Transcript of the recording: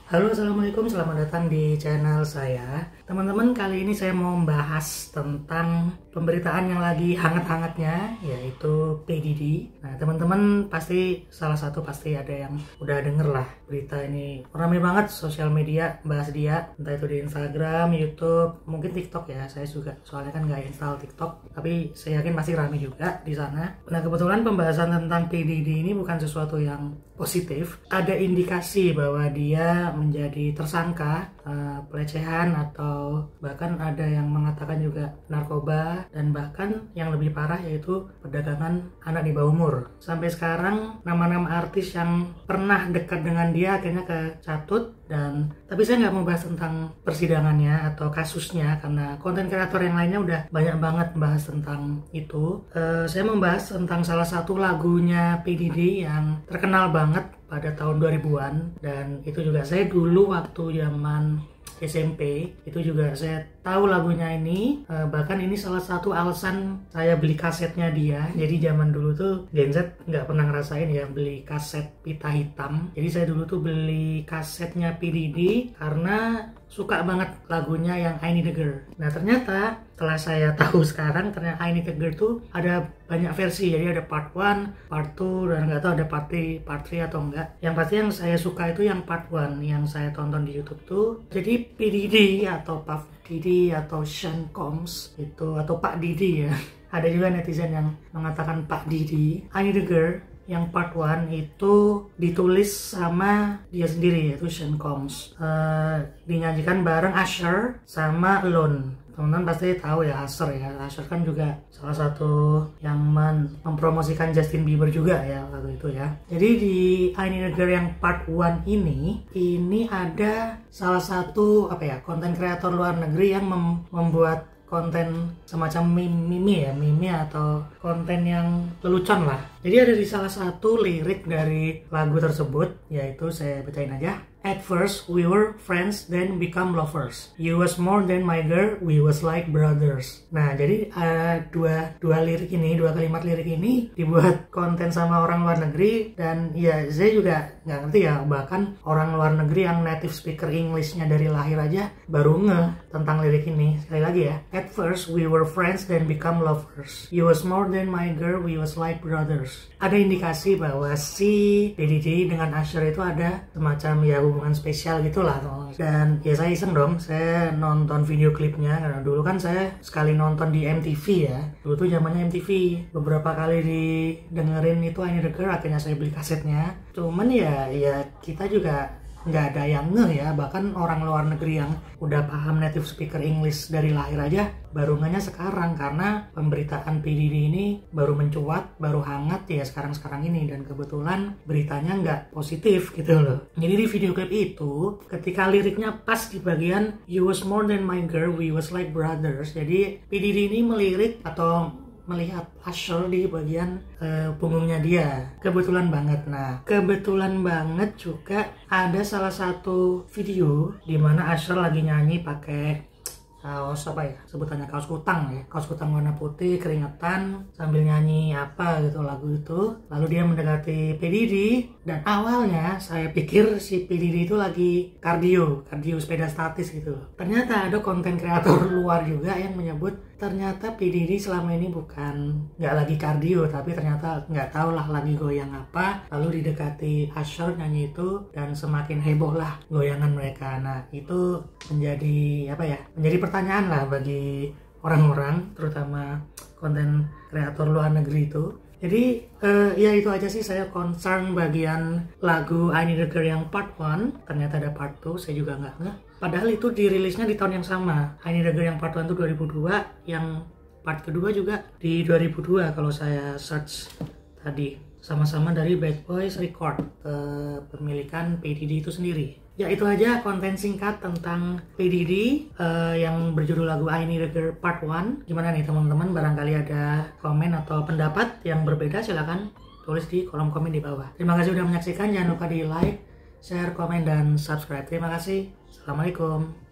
Halo, assalamualaikum, selamat datang di channel saya. Teman-teman, kali ini saya mau membahas tentang pemberitaan yang lagi hangat-hangatnya, yaitu P. Diddy. Nah, teman-teman pasti pasti ada yang udah denger lah berita ini. Ramai banget sosial media bahas dia, entah itu di Instagram, YouTube, mungkin TikTok ya. Saya juga soalnya kan nggak install TikTok, tapi saya yakin masih ramai juga di sana. Nah, kebetulan pembahasan tentang P. Diddy ini bukan sesuatu yang positif. Ada indikasi bahwa dia menjadi tersangka pelecehan atau bahkan ada yang mengatakan juga narkoba, dan bahkan yang lebih parah yaitu perdagangan anak di bawah umur. Sampai sekarang nama-nama artis yang pernah dekat dengan dia akhirnya kecatut, dan tapi saya nggak mau bahas tentang persidangannya atau kasusnya karena konten kreator yang lainnya udah banyak banget bahas tentang itu. Saya membahas tentang salah satu lagunya P. Diddy yang terkenal banget pada tahun 2000-an, dan itu juga saya dulu waktu zaman SMP itu juga saya tahu lagunya ini. Bahkan ini salah satu alasan saya beli kasetnya dia. Jadi zaman dulu tuh Gen Z nggak pernah ngerasain ya beli kaset pita hitam. Jadi saya dulu tuh beli kasetnya P. Diddy karena suka banget lagunya yang I Need a Girl. Nah, ternyata setelah saya tahu sekarang ternyata I Need a Girl tuh ada banyak versi. Jadi ada part 1, part 2, dan nggak tahu ada part 3 atau enggak. Yang pasti yang saya suka itu yang part 1 yang saya tonton di YouTube tuh. Jadi P. Diddy atau Puff Diddy atau Sean Combs itu, atau Pak Diddy ya. Ada juga netizen yang mengatakan Pak Diddy. I Need a Girl yang part 1 itu ditulis sama dia sendiri, yaitu Sean Combs, dinyanyikan bareng Usher sama Alone. Teman-teman pasti tahu ya Usher ya. Usher kan juga salah satu yang mempromosikan Justin Bieber juga ya waktu itu ya. Jadi di I Need a Girl yang part 1 ini ada salah satu konten kreator luar negeri yang membuat konten semacam meme atau konten yang lelucon lah. Jadi ada di salah satu lirik dari lagu tersebut, yaitu saya bacain aja. At first we were friends, then become lovers. You was more than my girl, we was like brothers. Nah, jadi dua kalimat lirik ini dibuat konten sama orang luar negeri, dan ya saya juga nggak ngerti ya, bahkan orang luar negeri yang native speaker Englishnya dari lahir aja baru ngeh tentang lirik ini. Sekali lagi ya, at first we were friends, then become lovers. You was more than my girl, we was like brothers. Ada indikasi bahwa si P. Diddy dengan Usher itu ada semacam ya hubungan spesial gitulah. Dan ya saya iseng dong, saya nonton video klipnya karena dulu kan saya sekali nonton di MTV ya. Dulu tuh zamannya MTV, beberapa kali didengerin itu I Need a Girl, akhirnya saya beli kasetnya. Cuman ya kita juga nggak ada yang ngeh ya, bahkan orang luar negeri yang udah paham native speaker English dari lahir aja baru ngehnya sekarang karena pemberitaan P. Diddy ini baru mencuat, baru hangat ya sekarang ini, dan kebetulan beritanya nggak positif gitu loh. Jadi di video klip itu ketika liriknya pas di bagian You was more than my girl, we was like brothers, jadi P. Diddy ini melirik atau melihat Usher di bagian punggungnya dia. Kebetulan banget. Nah, kebetulan banget juga ada salah satu video di mana Usher lagi nyanyi pakai kaos sebutannya kaos kutang warna putih, keringetan, sambil nyanyi lagu itu. Lalu dia mendekati P. Diddy, dan awalnya saya pikir si P. Diddy itu lagi kardio sepeda statis gitu. Ternyata ada konten kreator luar juga yang menyebut ternyata P. Diddy selama ini nggak lagi kardio, tapi ternyata nggak tahu lah lagi goyang apa, lalu didekati Usher nyanyi itu, dan semakin heboh lah goyangan mereka. Nah, itu menjadi pertanyaan lah bagi orang-orang, terutama konten kreator luar negeri itu. Jadi ya itu aja sih, saya concern bagian lagu I Need a Girl yang part 1, ternyata ada part 2, saya juga nggak ngeh. Padahal itu dirilisnya di tahun yang sama. I Need a Girl yang part 1 itu 2002, yang part kedua juga di 2002 kalau saya search tadi. Sama-sama dari Bad Boys Record, kepemilikan P. Diddy itu sendiri. Ya itu aja konten singkat tentang P. Diddy yang berjudul lagu I Need a Girl Part 1. Gimana nih teman-teman, barangkali ada komen atau pendapat yang berbeda, silahkan tulis di kolom komen di bawah. Terima kasih sudah menyaksikan, jangan lupa di like, share, komen, dan subscribe. Terima kasih. Assalamualaikum.